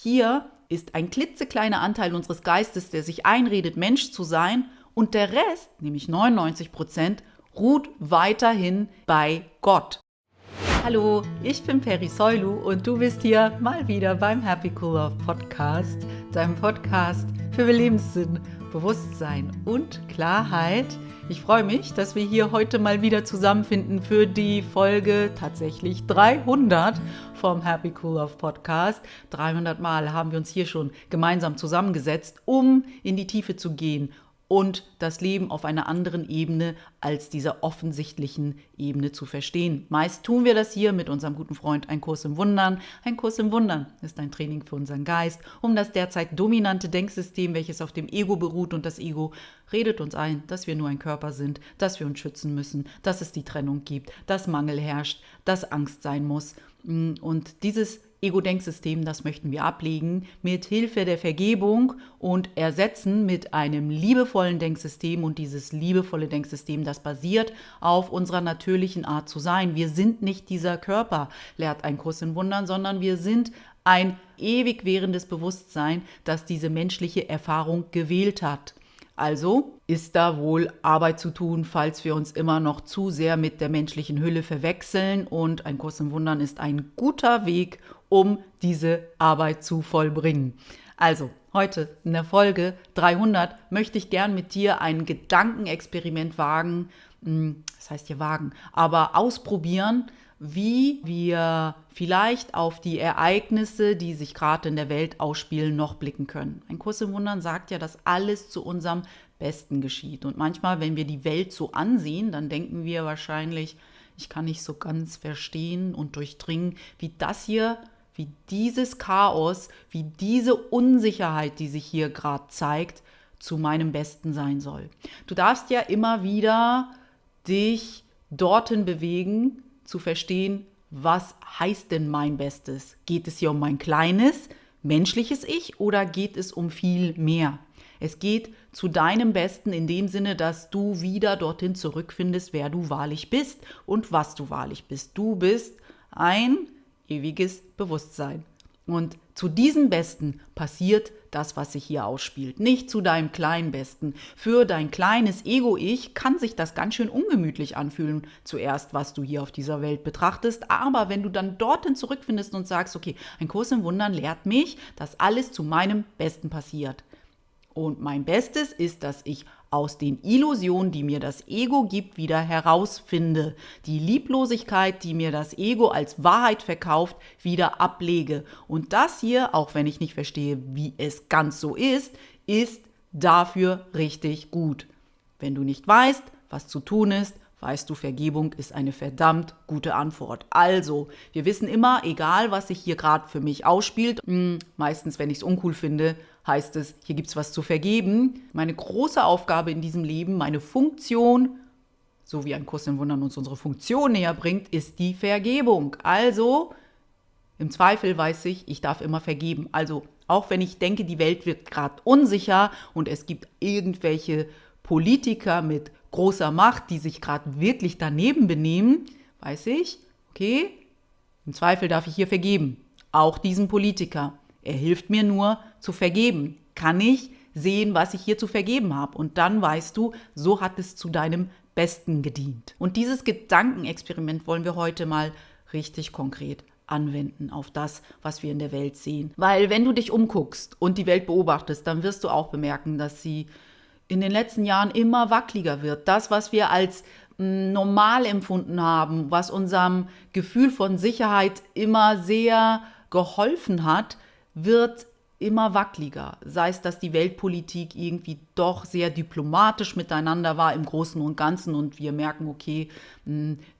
Hier ist ein klitzekleiner Anteil unseres Geistes, der sich einredet, Mensch zu sein, und der Rest, nämlich 99%, ruht weiterhin bei Gott. Hallo, ich bin Peri Soilu und du bist hier mal wieder beim Happy Cool Love Podcast, deinem Podcast für Lebenssinn, Bewusstsein und Klarheit. Ich freue mich, dass wir hier heute mal wieder zusammenfinden für die Folge tatsächlich 300 vom Happy Cool Love Podcast. 300 Mal haben wir uns hier schon gemeinsam zusammengesetzt, um in die Tiefe zu gehen und das Leben auf einer anderen Ebene als dieser offensichtlichen Ebene zu verstehen. Meist tun wir das hier mit unserem guten Freund Ein Kurs im Wundern. Ein Kurs im Wundern ist ein Training für unseren Geist, um das derzeit dominante Denksystem, welches auf dem Ego beruht, und das Ego redet uns ein, dass wir nur ein Körper sind, dass wir uns schützen müssen, dass es die Trennung gibt, dass Mangel herrscht, dass Angst sein muss. Und dieses Ego-Denksystem, das möchten wir ablegen mit Hilfe der Vergebung und ersetzen mit einem liebevollen Denksystem. Und dieses liebevolle Denksystem, das basiert auf unserer natürlichen Art zu sein. Wir sind nicht dieser Körper, lehrt Ein Kurs in Wundern, sondern wir sind ein ewig währendes Bewusstsein, das diese menschliche Erfahrung gewählt hat. Also ist da wohl Arbeit zu tun, falls wir uns immer noch zu sehr mit der menschlichen Hülle verwechseln. Und Ein Kurs im Wundern ist ein guter Weg, um diese Arbeit zu vollbringen. Also heute in der Folge 300 möchte ich gern mit dir ein Gedankenexperiment wagen. Das heißt hier wagen, aber ausprobieren, wie wir vielleicht auf die Ereignisse, die sich gerade in der Welt ausspielen, noch blicken können. Ein Kurs im Wundern sagt ja, dass alles zu unserem Besten geschieht. Und manchmal, wenn wir die Welt so ansehen, dann denken wir wahrscheinlich, ich kann nicht so ganz verstehen und durchdringen, wie das hier, wie dieses Chaos, wie diese Unsicherheit, die sich hier gerade zeigt, zu meinem Besten sein soll. Du darfst ja immer wieder dich dorthin bewegen, zu verstehen, was heißt denn mein Bestes? Geht es hier um mein kleines, menschliches Ich oder geht es um viel mehr? Es geht zu deinem Besten in dem Sinne, dass du wieder dorthin zurückfindest, wer du wahrlich bist und was du wahrlich bist. Du bist ein ewiges Bewusstsein. Und zu diesem Besten passiert das, was sich hier ausspielt. Nicht zu deinem kleinen Besten. Für dein kleines Ego-Ich kann sich das ganz schön ungemütlich anfühlen, zuerst, was du hier auf dieser Welt betrachtest. Aber wenn du dann dorthin zurückfindest und sagst, okay, Ein Kurs im Wundern lehrt mich, dass alles zu meinem Besten passiert. Und mein Bestes ist, dass ich aus den Illusionen, die mir das Ego gibt, wieder herausfinde. Die Lieblosigkeit, die mir das Ego als Wahrheit verkauft, wieder ablege. Und das hier, auch wenn ich nicht verstehe, wie es ganz so ist dafür richtig gut. Wenn du nicht weißt, was zu tun ist, weißt du, Vergebung ist eine verdammt gute Antwort. Also, wir wissen immer, egal was sich hier gerade für mich ausspielt, meistens, wenn ich es uncool finde, heißt es, hier gibt es was zu vergeben. Meine große Aufgabe in diesem Leben, meine Funktion, so wie Ein Kurs im Wundern uns unsere Funktion näher bringt, ist die Vergebung. Also, im Zweifel weiß ich darf immer vergeben. Also, auch wenn ich denke, die Welt wird gerade unsicher und es gibt irgendwelche Politiker mit großer Macht, die sich gerade wirklich daneben benehmen, weiß ich, okay, im Zweifel darf ich hier vergeben. Auch diesem Politiker. Er hilft mir nur zu vergeben. Kann ich sehen, was ich hier zu vergeben habe. Und dann weißt du, so hat es zu deinem Besten gedient. Und dieses Gedankenexperiment wollen wir heute mal richtig konkret anwenden auf das, was wir in der Welt sehen. Weil wenn du dich umguckst und die Welt beobachtest, dann wirst du auch bemerken, dass sie in den letzten Jahren immer wackeliger wird. Das, was wir als normal empfunden haben, was unserem Gefühl von Sicherheit immer sehr geholfen hat, wird immer wackeliger. Sei es, dass die Weltpolitik irgendwie doch sehr diplomatisch miteinander war im Großen und Ganzen und wir merken, okay,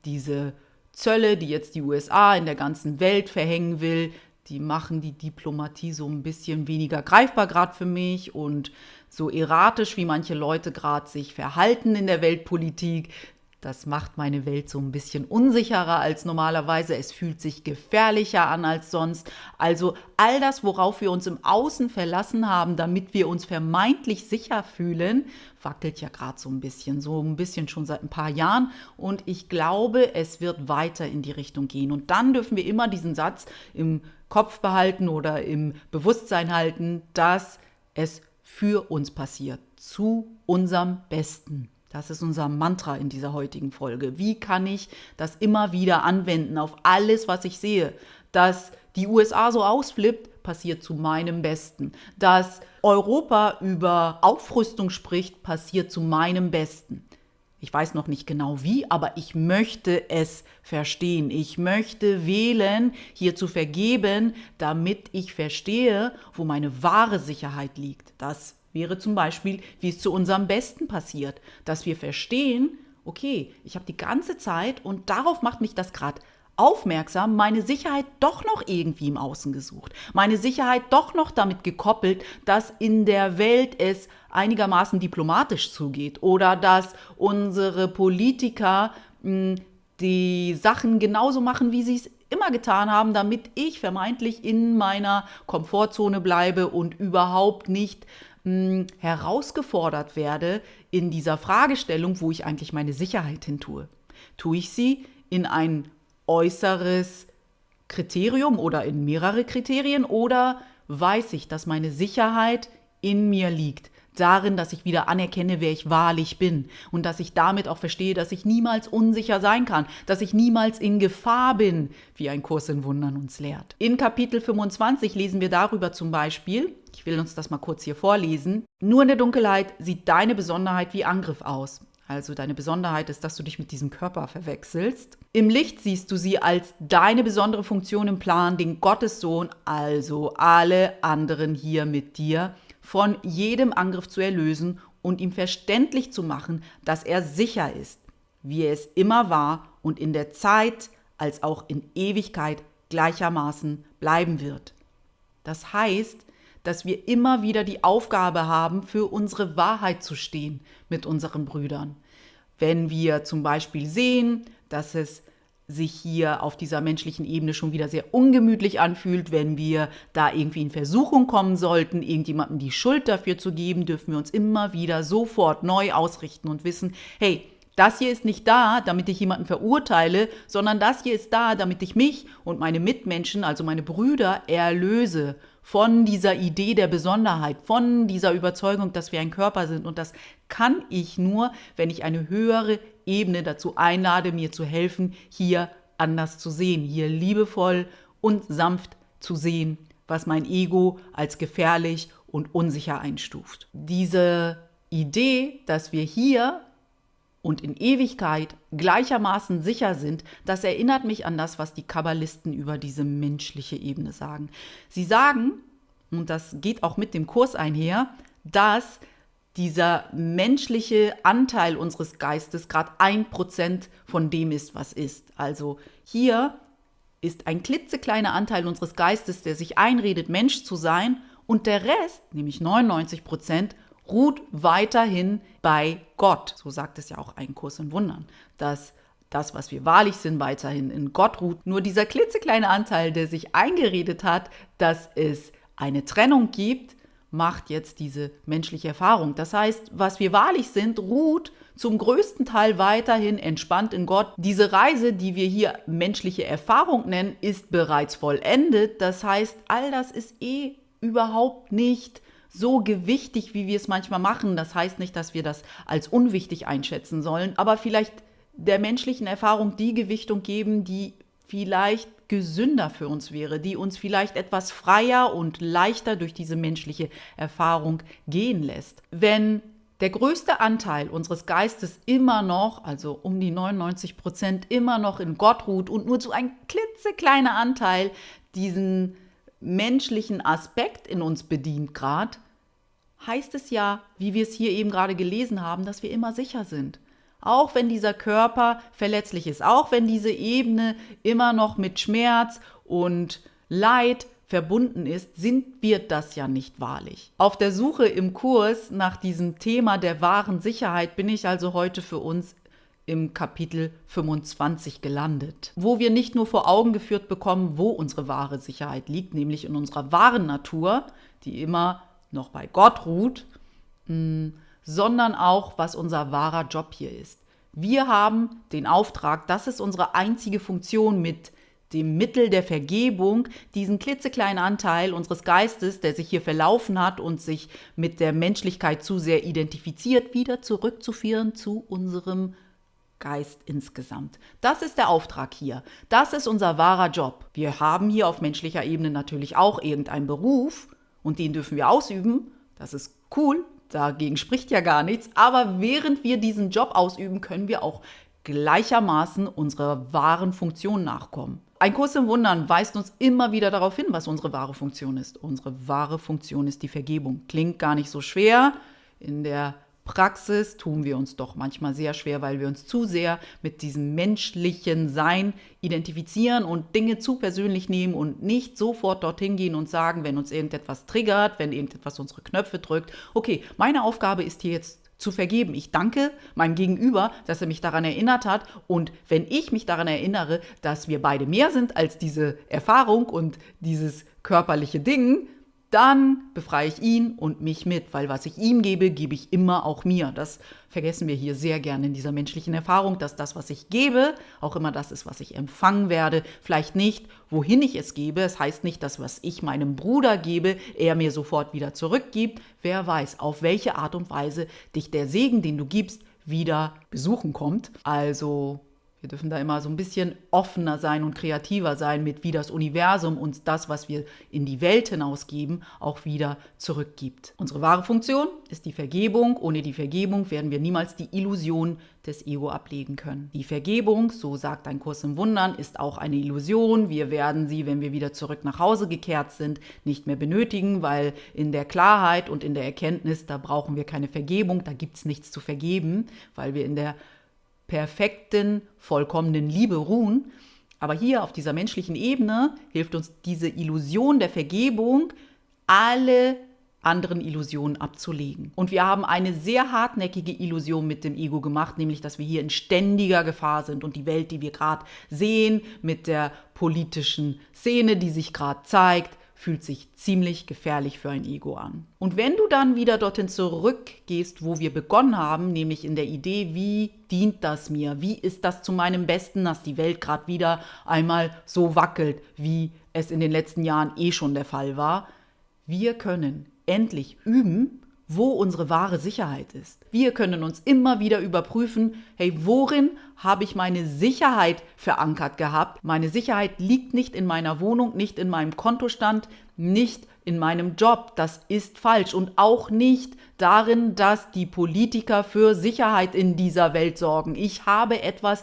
diese Zölle, die jetzt die USA in der ganzen Welt verhängen will, die machen die Diplomatie so ein bisschen weniger greifbar gerade für mich und so erratisch, wie manche Leute gerade sich verhalten in der Weltpolitik, das macht meine Welt so ein bisschen unsicherer als normalerweise. Es fühlt sich gefährlicher an als sonst. Also all das, worauf wir uns im Außen verlassen haben, damit wir uns vermeintlich sicher fühlen, wackelt ja gerade so ein bisschen schon seit ein paar Jahren. Und ich glaube, es wird weiter in die Richtung gehen. Und dann dürfen wir immer diesen Satz im Kopf behalten oder im Bewusstsein halten, dass es für uns passiert, zu unserem Besten. Das ist unser Mantra in dieser heutigen Folge. Wie kann ich das immer wieder anwenden auf alles, was ich sehe? Dass die USA so ausflippt, passiert zu meinem Besten. Dass Europa über Aufrüstung spricht, passiert zu meinem Besten. Ich weiß noch nicht genau wie, aber ich möchte es verstehen. Ich möchte wählen, hier zu vergeben, damit ich verstehe, wo meine wahre Sicherheit liegt. Das wäre zum Beispiel, wie es zu unserem Besten passiert. Dass wir verstehen, okay, ich habe die ganze Zeit, und darauf macht mich das gerade aufmerksam, meine Sicherheit doch noch irgendwie im Außen gesucht. Meine Sicherheit doch noch damit gekoppelt, dass in der Welt es einigermaßen diplomatisch zugeht oder dass unsere Politiker die Sachen genauso machen, wie sie es immer getan haben, damit ich vermeintlich in meiner Komfortzone bleibe und überhaupt nicht herausgefordert werde in dieser Fragestellung, wo ich eigentlich meine Sicherheit hin tue. Tue ich sie in ein äußeres Kriterium oder in mehrere Kriterien oder weiß ich, dass meine Sicherheit in mir liegt, darin, dass ich wieder anerkenne, wer ich wahrlich bin und dass ich damit auch verstehe, dass ich niemals unsicher sein kann, dass ich niemals in Gefahr bin, wie ein Kurs in Wundern uns lehrt. In Kapitel 25 lesen wir darüber zum Beispiel, ich will uns das mal kurz hier vorlesen, nur in der Dunkelheit sieht deine Besonderheit wie Angriff aus. Also deine Besonderheit ist, dass du dich mit diesem Körper verwechselst. Im Licht siehst du sie als deine besondere Funktion im Plan, den Gottessohn, also alle anderen hier mit dir, von jedem Angriff zu erlösen und ihm verständlich zu machen, dass er sicher ist, wie er es immer war und in der Zeit als auch in Ewigkeit gleichermaßen bleiben wird. Das heißt, dass wir immer wieder die Aufgabe haben, für unsere Wahrheit zu stehen mit unseren Brüdern. Wenn wir zum Beispiel sehen, dass es sich hier auf dieser menschlichen Ebene schon wieder sehr ungemütlich anfühlt, wenn wir da irgendwie in Versuchung kommen sollten, irgendjemandem die Schuld dafür zu geben, dürfen wir uns immer wieder sofort neu ausrichten und wissen, hey, das hier ist nicht da, damit ich jemanden verurteile, sondern das hier ist da, damit ich mich und meine Mitmenschen, also meine Brüder, erlöse von dieser Idee der Besonderheit, von dieser Überzeugung, dass wir ein Körper sind. Und das kann ich nur, wenn ich eine höhere Ebene dazu einlade, mir zu helfen, hier anders zu sehen, hier liebevoll und sanft zu sehen, was mein Ego als gefährlich und unsicher einstuft. Diese Idee, dass wir hier und in Ewigkeit gleichermaßen sicher sind, das erinnert mich an das, was die Kabbalisten über diese menschliche Ebene sagen. Sie sagen, und das geht auch mit dem Kurs einher, dass dieser menschliche Anteil unseres Geistes gerade 1% von dem ist, was ist. Also hier ist ein klitzekleiner Anteil unseres Geistes, der sich einredet, Mensch zu sein, und der Rest, nämlich 99%, ruht weiterhin bei Gott. So sagt es ja auch ein Kurs in Wundern, dass das, was wir wahrlich sind, weiterhin in Gott ruht. Nur dieser klitzekleine Anteil, der sich eingeredet hat, dass es eine Trennung gibt, macht jetzt diese menschliche Erfahrung. Das heißt, was wir wahrlich sind, ruht zum größten Teil weiterhin entspannt in Gott. Diese Reise, die wir hier menschliche Erfahrung nennen, ist bereits vollendet. Das heißt, all das ist überhaupt nicht so gewichtig, wie wir es manchmal machen. Das heißt nicht, dass wir das als unwichtig einschätzen sollen, aber vielleicht der menschlichen Erfahrung die Gewichtung geben, die vielleicht gesünder für uns wäre, die uns vielleicht etwas freier und leichter durch diese menschliche Erfahrung gehen lässt. Wenn der größte Anteil unseres Geistes immer noch, also um die 99%, immer noch in Gott ruht und nur so ein klitzekleiner Anteil diesen menschlichen Aspekt in uns bedient gerade, heißt es ja, wie wir es hier eben gerade gelesen haben, dass wir immer sicher sind. Auch wenn dieser Körper verletzlich ist, auch wenn diese Ebene immer noch mit Schmerz und Leid verbunden ist, sind wir das ja nicht wahrlich. Auf der Suche im Kurs nach diesem Thema der wahren Sicherheit bin ich also heute für uns im Kapitel 25 gelandet, wo wir nicht nur vor Augen geführt bekommen, wo unsere wahre Sicherheit liegt, nämlich in unserer wahren Natur, die immer noch bei Gott ruht, sondern auch, was unser wahrer Job hier ist. Wir haben den Auftrag, das ist unsere einzige Funktion, mit dem Mittel der Vergebung, diesen klitzekleinen Anteil unseres Geistes, der sich hier verlaufen hat und sich mit der Menschlichkeit zu sehr identifiziert, wieder zurückzuführen zu unserem Geist insgesamt. Das ist der Auftrag hier. Das ist unser wahrer Job. Wir haben hier auf menschlicher Ebene natürlich auch irgendeinen Beruf und den dürfen wir ausüben. Das ist cool, dagegen spricht ja gar nichts. Aber während wir diesen Job ausüben, können wir auch gleichermaßen unserer wahren Funktion nachkommen. Ein Kurs im Wundern weist uns immer wieder darauf hin, was unsere wahre Funktion ist. Unsere wahre Funktion ist die Vergebung. Klingt gar nicht so schwer. In der Praxis tun wir uns doch manchmal sehr schwer, weil wir uns zu sehr mit diesem menschlichen Sein identifizieren und Dinge zu persönlich nehmen und nicht sofort dorthin gehen und sagen, wenn uns irgendetwas triggert, wenn irgendetwas unsere Knöpfe drückt, okay, meine Aufgabe ist hier jetzt zu vergeben. Ich danke meinem Gegenüber, dass er mich daran erinnert hat. Und wenn ich mich daran erinnere, dass wir beide mehr sind als diese Erfahrung und dieses körperliche Ding, dann befreie ich ihn und mich mit, weil was ich ihm gebe, gebe ich immer auch mir. Das vergessen wir hier sehr gerne in dieser menschlichen Erfahrung, dass das, was ich gebe, auch immer das ist, was ich empfangen werde. Vielleicht nicht, wohin ich es gebe. Es heißt nicht, dass was ich meinem Bruder gebe, er mir sofort wieder zurückgibt. Wer weiß, auf welche Art und Weise dich der Segen, den du gibst, wieder besuchen kommt. Also wir dürfen da immer so ein bisschen offener sein und kreativer sein, mit wie das Universum uns das, was wir in die Welt hinausgeben, auch wieder zurückgibt. Unsere wahre Funktion ist die Vergebung. Ohne die Vergebung werden wir niemals die Illusion des Ego ablegen können. Die Vergebung, so sagt ein Kurs im Wundern, ist auch eine Illusion. Wir werden sie, wenn wir wieder zurück nach Hause gekehrt sind, nicht mehr benötigen, weil in der Klarheit und in der Erkenntnis, da brauchen wir keine Vergebung, da gibt es nichts zu vergeben, weil wir in der perfekten, vollkommenen Liebe ruhen. Aber hier auf dieser menschlichen Ebene hilft uns diese Illusion der Vergebung, alle anderen Illusionen abzulegen. Und wir haben eine sehr hartnäckige Illusion mit dem Ego gemacht, nämlich, dass wir hier in ständiger Gefahr sind und die Welt, die wir gerade sehen, mit der politischen Szene, die sich gerade zeigt, fühlt sich ziemlich gefährlich für ein Ego an. Und wenn du dann wieder dorthin zurückgehst, wo wir begonnen haben, nämlich in der Idee, wie dient das mir? Wie ist das zu meinem Besten, dass die Welt gerade wieder einmal so wackelt, wie es in den letzten Jahren schon der Fall war? Wir können endlich üben, wo unsere wahre Sicherheit ist. Wir können uns immer wieder überprüfen, hey, worin habe ich meine Sicherheit verankert gehabt? Meine Sicherheit liegt nicht in meiner Wohnung, nicht in meinem Kontostand, nicht in meinem Job. Das ist falsch. Und auch nicht darin, dass die Politiker für Sicherheit in dieser Welt sorgen. Ich habe etwas,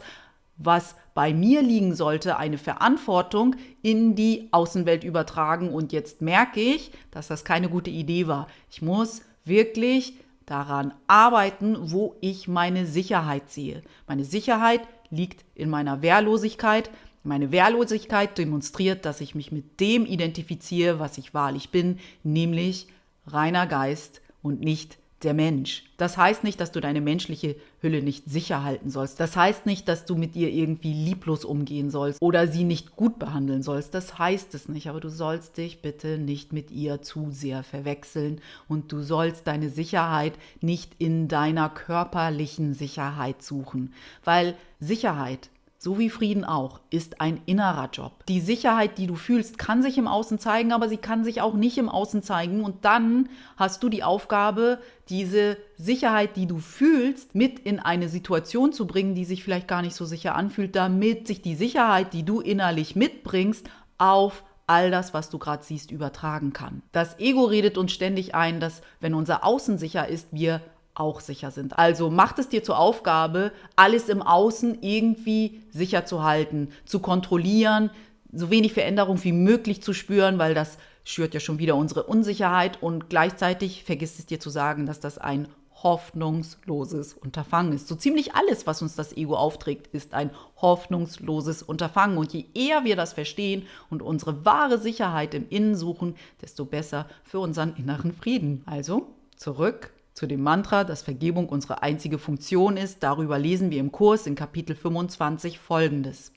was bei mir liegen sollte, eine Verantwortung in die Außenwelt übertragen. Und jetzt merke ich, dass das keine gute Idee war. Ich muss wirklich daran arbeiten, wo ich meine Sicherheit sehe. Meine Sicherheit liegt in meiner Wehrlosigkeit. Meine Wehrlosigkeit demonstriert, dass ich mich mit dem identifiziere, was ich wahrlich bin, nämlich reiner Geist und nicht der Mensch. Das heißt nicht, dass du deine menschliche Hülle nicht sicher halten sollst. Das heißt nicht, dass du mit ihr irgendwie lieblos umgehen sollst oder sie nicht gut behandeln sollst. Das heißt es nicht. Aber du sollst dich bitte nicht mit ihr zu sehr verwechseln und du sollst deine Sicherheit nicht in deiner körperlichen Sicherheit suchen. Weil Sicherheit, so wie Frieden auch, ist ein innerer Job. Die Sicherheit, die du fühlst, kann sich im Außen zeigen, aber sie kann sich auch nicht im Außen zeigen. Und dann hast du die Aufgabe, diese Sicherheit, die du fühlst, mit in eine Situation zu bringen, die sich vielleicht gar nicht so sicher anfühlt, damit sich die Sicherheit, die du innerlich mitbringst, auf all das, was du gerade siehst, übertragen kann. Das Ego redet uns ständig ein, dass, wenn unser Außen sicher ist, wir auch sicher sind. Also macht es dir zur Aufgabe, alles im Außen irgendwie sicher zu halten, zu kontrollieren, so wenig Veränderung wie möglich zu spüren, weil das schürt ja schon wieder unsere Unsicherheit und gleichzeitig vergisst es dir zu sagen, dass das ein hoffnungsloses Unterfangen ist. So ziemlich alles, was uns das Ego aufträgt, ist ein hoffnungsloses Unterfangen. Und je eher wir das verstehen und unsere wahre Sicherheit im Innen suchen, desto besser für unseren inneren Frieden. Also zurück zu dem Mantra, dass Vergebung unsere einzige Funktion ist. Darüber lesen wir im Kurs in Kapitel 25 Folgendes.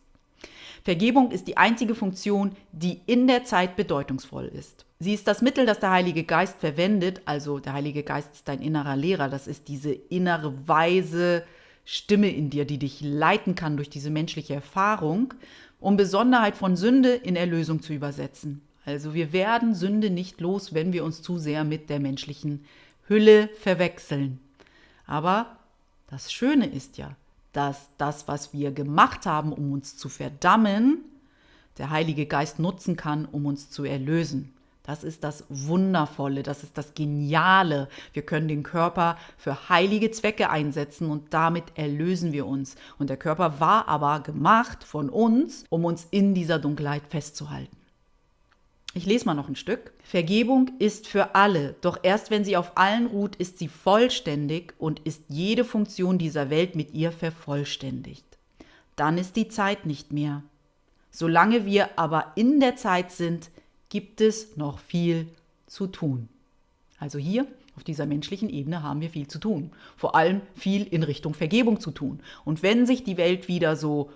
Vergebung ist die einzige Funktion, die in der Zeit bedeutungsvoll ist. Sie ist das Mittel, das der Heilige Geist verwendet. Also der Heilige Geist ist dein innerer Lehrer. Das ist diese innere, weise Stimme in dir, die dich leiten kann durch diese menschliche Erfahrung. um Besonderheit von Sünde in Erlösung zu übersetzen. Also wir werden Sünde nicht los, wenn wir uns zu sehr mit der menschlichen Hülle verwechseln. Aber das Schöne ist ja, dass das, was wir gemacht haben, um uns zu verdammen, der Heilige Geist nutzen kann, um uns zu erlösen. Das ist das Wundervolle, das ist das Geniale. Wir können den Körper für heilige Zwecke einsetzen und damit erlösen wir uns. Und der Körper war aber gemacht von uns, um uns in dieser Dunkelheit festzuhalten. Ich lese mal noch ein Stück. Vergebung ist für alle, doch erst wenn sie auf allen ruht, ist sie vollständig und ist jede Funktion dieser Welt mit ihr vervollständigt. Dann ist die Zeit nicht mehr. Solange wir aber in der Zeit sind, gibt es noch viel zu tun. Also hier auf dieser menschlichen Ebene haben wir viel zu tun. Vor allem viel in Richtung Vergebung zu tun. Und wenn sich die Welt wieder so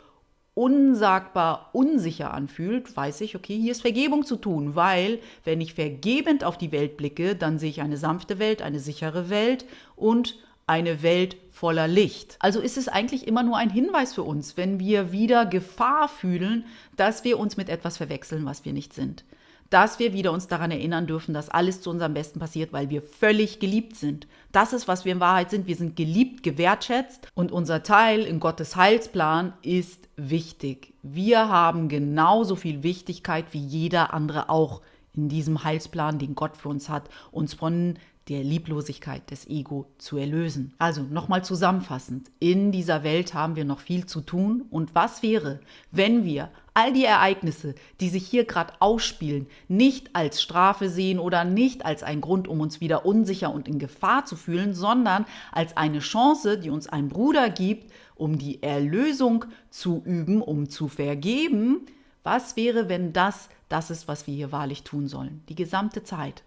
unsagbar unsicher anfühlt, weiß ich, okay, hier ist Vergebung zu tun, weil wenn ich vergebend auf die Welt blicke, dann sehe ich eine sanfte Welt, eine sichere Welt und eine Welt voller Licht. Also ist es eigentlich immer nur ein Hinweis für uns, wenn wir wieder Gefahr fühlen, dass wir uns mit etwas verwechseln, was wir nicht sind. Dass wir wieder uns daran erinnern dürfen, dass alles zu unserem Besten passiert, weil wir völlig geliebt sind. Das ist, was wir in Wahrheit sind. Wir sind geliebt, gewertschätzt und unser Teil in Gottes Heilsplan ist wichtig. Wir haben genauso viel Wichtigkeit wie jeder andere auch in diesem Heilsplan, den Gott für uns hat, uns von der Lieblosigkeit des Ego zu erlösen. Also nochmal zusammenfassend, in dieser Welt haben wir noch viel zu tun. Und was wäre, wenn wir all die Ereignisse, die sich hier gerade ausspielen, nicht als Strafe sehen oder nicht als einen Grund, um uns wieder unsicher und in Gefahr zu fühlen, sondern als eine Chance, die uns ein Bruder gibt, um die Erlösung zu üben, um zu vergeben? Was wäre, wenn das ist, was wir hier wahrlich tun sollen? Die gesamte Zeit.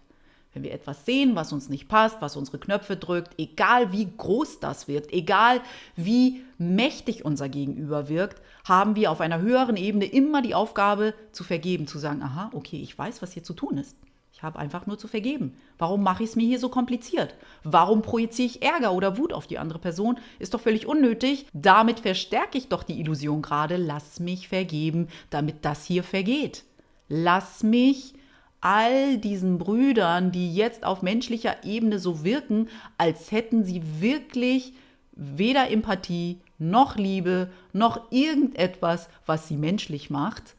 Wenn wir etwas sehen, was uns nicht passt, was unsere Knöpfe drückt, egal wie groß das wirkt, egal wie mächtig unser Gegenüber wirkt, haben wir auf einer höheren Ebene immer die Aufgabe zu vergeben, zu sagen, aha, okay, ich weiß, was hier zu tun ist. Ich habe einfach nur zu vergeben. Warum mache ich es mir hier so kompliziert? Warum projiziere ich Ärger oder Wut auf die andere Person? Ist doch völlig unnötig. Damit verstärke ich doch die Illusion gerade. Lass mich vergeben, damit das hier vergeht. Lass mich all diesen Brüdern, die jetzt auf menschlicher Ebene so wirken, als hätten sie wirklich weder Empathie noch Liebe noch irgendetwas, was sie menschlich macht.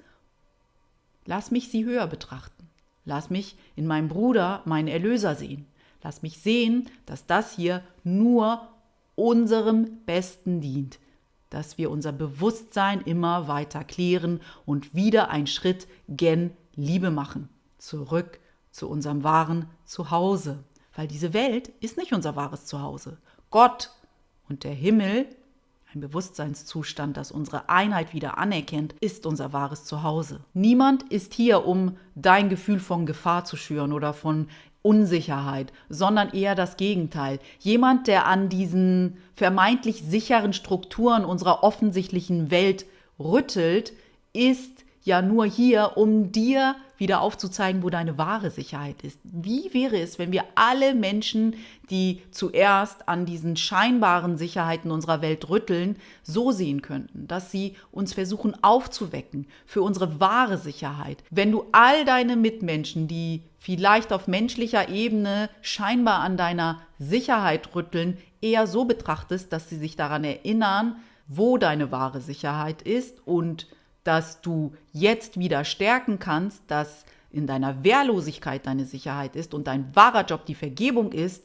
Lass mich sie höher betrachten. Lass mich in meinem Bruder meinen Erlöser sehen. Lass mich sehen, dass das hier nur unserem Besten dient, dass wir unser Bewusstsein immer weiter klären und wieder einen Schritt gen Liebe machen. Zurück zu unserem wahren Zuhause. Weil diese Welt ist nicht unser wahres Zuhause. Gott und der Himmel, ein Bewusstseinszustand, das unsere Einheit wieder anerkennt, ist unser wahres Zuhause. Niemand ist hier, um dein Gefühl von Gefahr zu schüren oder von Unsicherheit, sondern eher das Gegenteil. Jemand, der an diesen vermeintlich sicheren Strukturen unserer offensichtlichen Welt rüttelt, ist ja nur hier, um dir wieder aufzuzeigen, wo deine wahre Sicherheit ist. Wie wäre es, wenn wir alle Menschen, die zuerst an diesen scheinbaren Sicherheiten unserer Welt rütteln, so sehen könnten, dass sie uns versuchen aufzuwecken für unsere wahre Sicherheit? Wenn du all deine Mitmenschen, die vielleicht auf menschlicher Ebene scheinbar an deiner Sicherheit rütteln, eher so betrachtest, dass sie sich daran erinnern, wo deine wahre Sicherheit ist und dass du jetzt wieder stärken kannst, dass in deiner Wehrlosigkeit deine Sicherheit ist und dein wahrer Job die Vergebung ist,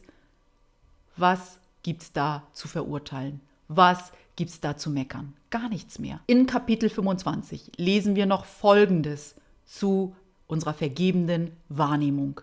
was gibt's da zu verurteilen? Was gibt's da zu meckern? Gar nichts mehr. In Kapitel 25 lesen wir noch Folgendes zu unserer vergebenden Wahrnehmung.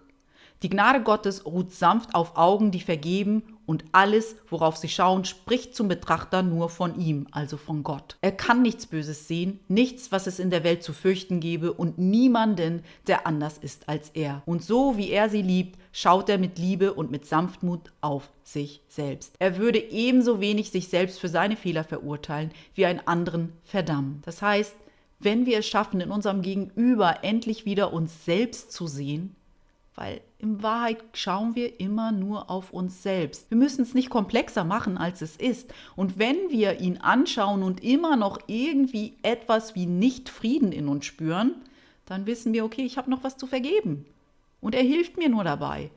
Die Gnade Gottes ruht sanft auf Augen, die vergeben, und alles, worauf sie schauen, spricht zum Betrachter nur von ihm, also von Gott. Er kann nichts Böses sehen, nichts, was es in der Welt zu fürchten gebe und niemanden, der anders ist als er. Und so, wie er sie liebt, schaut er mit Liebe und mit Sanftmut auf sich selbst. Er würde ebenso wenig sich selbst für seine Fehler verurteilen, wie einen anderen verdammen. Das heißt, wenn wir es schaffen, in unserem Gegenüber endlich wieder uns selbst zu sehen, weil in Wahrheit schauen wir immer nur auf uns selbst. Wir müssen es nicht komplexer machen, als es ist. Und wenn wir ihn anschauen und immer noch irgendwie etwas wie Nicht-Frieden in uns spüren, dann wissen wir, okay, ich habe noch was zu vergeben. Und er hilft mir nur dabei.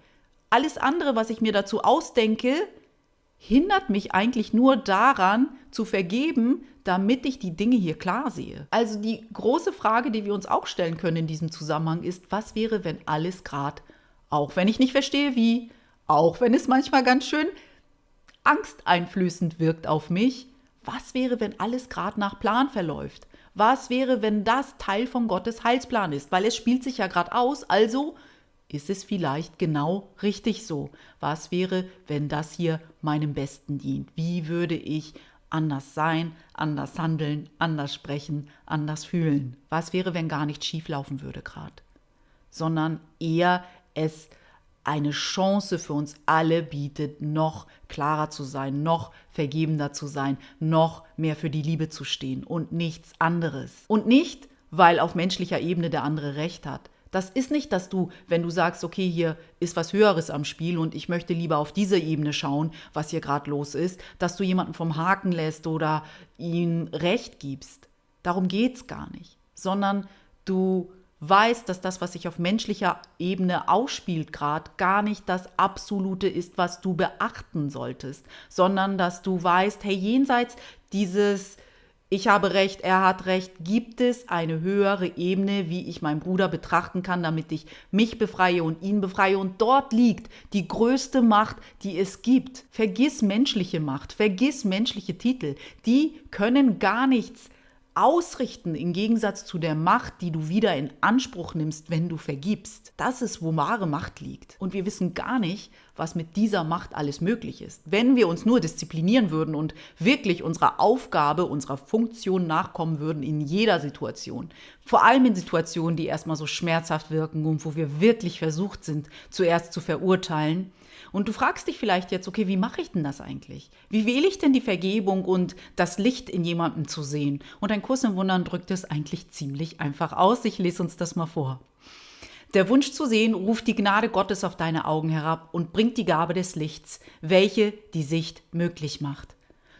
Alles andere, was ich mir dazu ausdenke, hindert mich eigentlich nur daran, zu vergeben, damit ich die Dinge hier klar sehe. Also die große Frage, die wir uns auch stellen können in diesem Zusammenhang ist, was wäre, wenn alles gerade, auch wenn ich nicht verstehe wie, auch wenn es manchmal ganz schön angsteinflößend wirkt auf mich, was wäre, wenn alles gerade nach Plan verläuft? Was wäre, wenn das Teil von Gottes Heilsplan ist? Weil es spielt sich ja gerade aus, also ist es vielleicht genau richtig so? Was wäre, wenn das hier meinem Besten dient? Wie würde ich anders sein, anders handeln, anders sprechen, anders fühlen? Was wäre, wenn gar nichts schief laufen würde gerade? Sondern eher es eine Chance für uns alle bietet, noch klarer zu sein, noch vergebender zu sein, noch mehr für die Liebe zu stehen und nichts anderes. Und nicht, weil auf menschlicher Ebene der andere Recht hat. Das ist nicht, dass du, wenn du sagst, okay, hier ist was Höheres am Spiel und ich möchte lieber auf diese Ebene schauen, was hier gerade los ist, dass du jemanden vom Haken lässt oder ihm Recht gibst. Darum geht's gar nicht. Sondern du weißt, dass das, was sich auf menschlicher Ebene ausspielt gerade, gar nicht das Absolute ist, was du beachten solltest, sondern dass du weißt, hey, jenseits dieses ich habe Recht, er hat Recht, gibt es eine höhere Ebene, wie ich meinen Bruder betrachten kann, damit ich mich befreie und ihn befreie. Und dort liegt die größte Macht, die es gibt. Vergiss menschliche Macht, vergiss menschliche Titel. Die können gar nichts ausrichten im Gegensatz zu der Macht, die du wieder in Anspruch nimmst, wenn du vergibst. Das ist, wo wahre Macht liegt. Und wir wissen gar nicht, was mit dieser Macht alles möglich ist. Wenn wir uns nur disziplinieren würden und wirklich unserer Aufgabe, unserer Funktion nachkommen würden in jeder Situation. Vor allem in Situationen, die erstmal so schmerzhaft wirken und wo wir wirklich versucht sind, zuerst zu verurteilen. Und du fragst dich vielleicht jetzt, okay, wie mache ich denn das eigentlich? Wie wähle ich denn die Vergebung und das Licht in jemandem zu sehen? Und ein Kurs im Wundern drückt es eigentlich ziemlich einfach aus. Ich lese uns das mal vor. Der Wunsch zu sehen ruft die Gnade Gottes auf deine Augen herab und bringt die Gabe des Lichts, welche die Sicht möglich macht.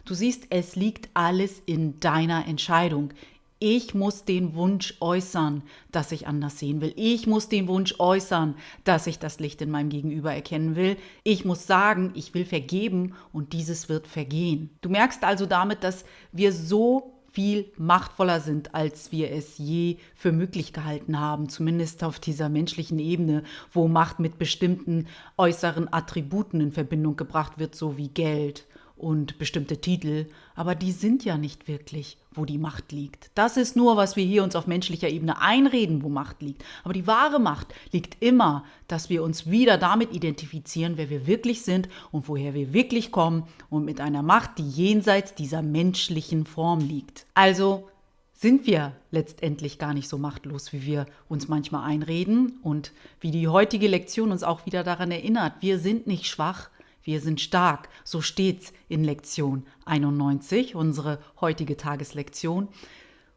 Du siehst, es liegt alles in deiner Entscheidung. Ich muss den Wunsch äußern, dass ich anders sehen will. Ich muss den Wunsch äußern, dass ich das Licht in meinem Gegenüber erkennen will. Ich muss sagen, ich will vergeben und dieses wird vergehen. Du merkst also damit, dass wir so viel machtvoller sind, als wir es je für möglich gehalten haben, zumindest auf dieser menschlichen Ebene, wo Macht mit bestimmten äußeren Attributen in Verbindung gebracht wird, so wie Geld und bestimmte Titel, aber die sind ja nicht wirklich, wo die Macht liegt. Das ist nur, was wir hier uns auf menschlicher Ebene einreden, wo Macht liegt. Aber die wahre Macht liegt immer, dass wir uns wieder damit identifizieren, wer wir wirklich sind und woher wir wirklich kommen und mit einer Macht, die jenseits dieser menschlichen Form liegt. Also sind wir letztendlich gar nicht so machtlos, wie wir uns manchmal einreden und wie die heutige Lektion uns auch wieder daran erinnert. Wir sind nicht schwach. Wir sind stark, so steht's in Lektion 91, unsere heutige Tageslektion.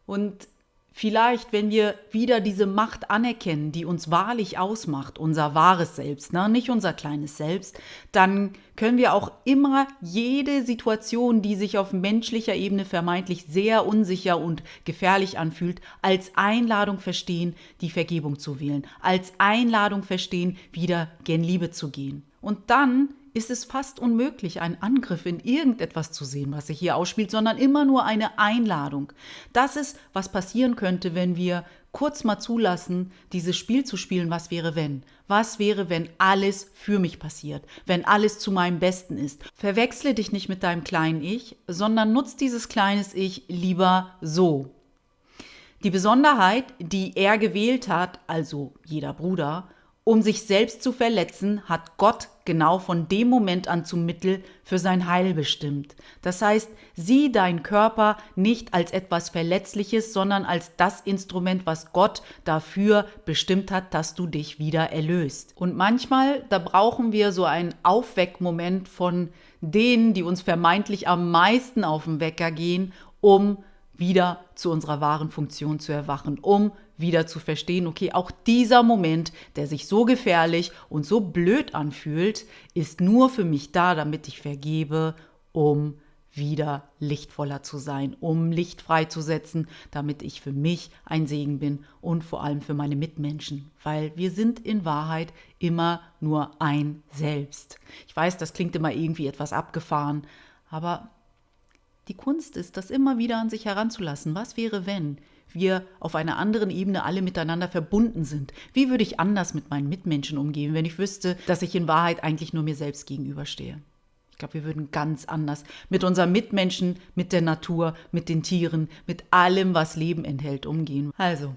Und vielleicht, wenn wir wieder diese Macht anerkennen, die uns wahrlich ausmacht, unser wahres Selbst, nicht unser kleines Selbst, dann können wir auch immer jede Situation, die sich auf menschlicher Ebene vermeintlich sehr unsicher und gefährlich anfühlt, als Einladung verstehen, die Vergebung zu wählen, als Einladung verstehen, wieder gen Liebe zu gehen. Und dann ist es fast unmöglich, einen Angriff in irgendetwas zu sehen, was sich hier ausspielt, sondern immer nur eine Einladung. Das ist, was passieren könnte, wenn wir kurz mal zulassen, dieses Spiel zu spielen, was wäre, wenn? Was wäre, wenn alles für mich passiert, wenn alles zu meinem Besten ist? Verwechsle dich nicht mit deinem kleinen Ich, sondern nutz dieses kleines Ich lieber so. Die Besonderheit, die er gewählt hat, also jeder Bruder, um sich selbst zu verletzen, hat Gott genau von dem Moment an zum Mittel für sein Heil bestimmt. Das heißt, sieh deinen Körper nicht als etwas Verletzliches, sondern als das Instrument, was Gott dafür bestimmt hat, dass du dich wieder erlöst. Und manchmal, da brauchen wir so einen Aufweckmoment von denen, die uns vermeintlich am meisten auf den Wecker gehen, um wieder zu unserer wahren Funktion zu erwachen, um wieder zu verstehen, okay, auch dieser Moment, der sich so gefährlich und so blöd anfühlt, ist nur für mich da, damit ich vergebe, um wieder lichtvoller zu sein, um Licht freizusetzen, damit ich für mich ein Segen bin und vor allem für meine Mitmenschen, weil wir sind in Wahrheit immer nur ein Selbst. Ich weiß, das klingt immer irgendwie etwas abgefahren, aber die Kunst ist, das immer wieder an sich heranzulassen. Was wäre, wenn wir auf einer anderen Ebene alle miteinander verbunden sind? Wie würde ich anders mit meinen Mitmenschen umgehen, wenn ich wüsste, dass ich in Wahrheit eigentlich nur mir selbst gegenüberstehe? Ich glaube, wir würden ganz anders mit unseren Mitmenschen, mit der Natur, mit den Tieren, mit allem, was Leben enthält, umgehen. Also,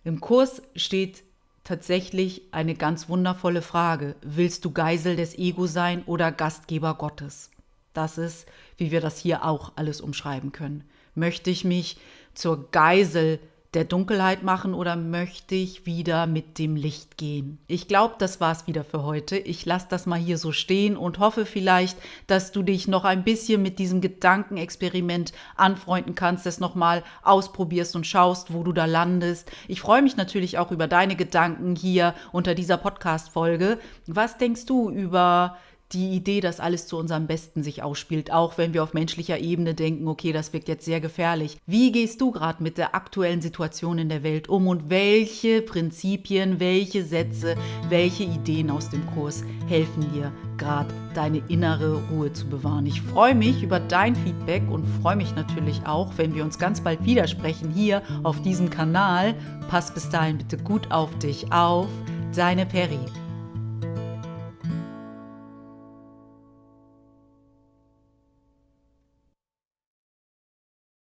im Kurs steht tatsächlich eine ganz wundervolle Frage. Willst du Geisel des Ego sein oder Gastgeber Gottes? Das ist, wie wir das hier auch alles umschreiben können. Möchte ich mich zur Geisel der Dunkelheit machen oder möchte ich wieder mit dem Licht gehen? Ich glaube, das war's wieder für heute. Ich lasse das mal hier so stehen und hoffe vielleicht, dass du dich noch ein bisschen mit diesem Gedankenexperiment anfreunden kannst, es nochmal ausprobierst und schaust, wo du da landest. Ich freue mich natürlich auch über deine Gedanken hier unter dieser Podcast-Folge. Was denkst du über die Idee, dass alles zu unserem Besten sich ausspielt, auch wenn wir auf menschlicher Ebene denken, okay, das wirkt jetzt sehr gefährlich. Wie gehst du gerade mit der aktuellen Situation in der Welt um und welche Prinzipien, welche Sätze, welche Ideen aus dem Kurs helfen dir gerade, deine innere Ruhe zu bewahren? Ich freue mich über dein Feedback und freue mich natürlich auch, wenn wir uns ganz bald widersprechen hier auf diesem Kanal. Pass bis dahin bitte gut auf dich auf. Deine Peri.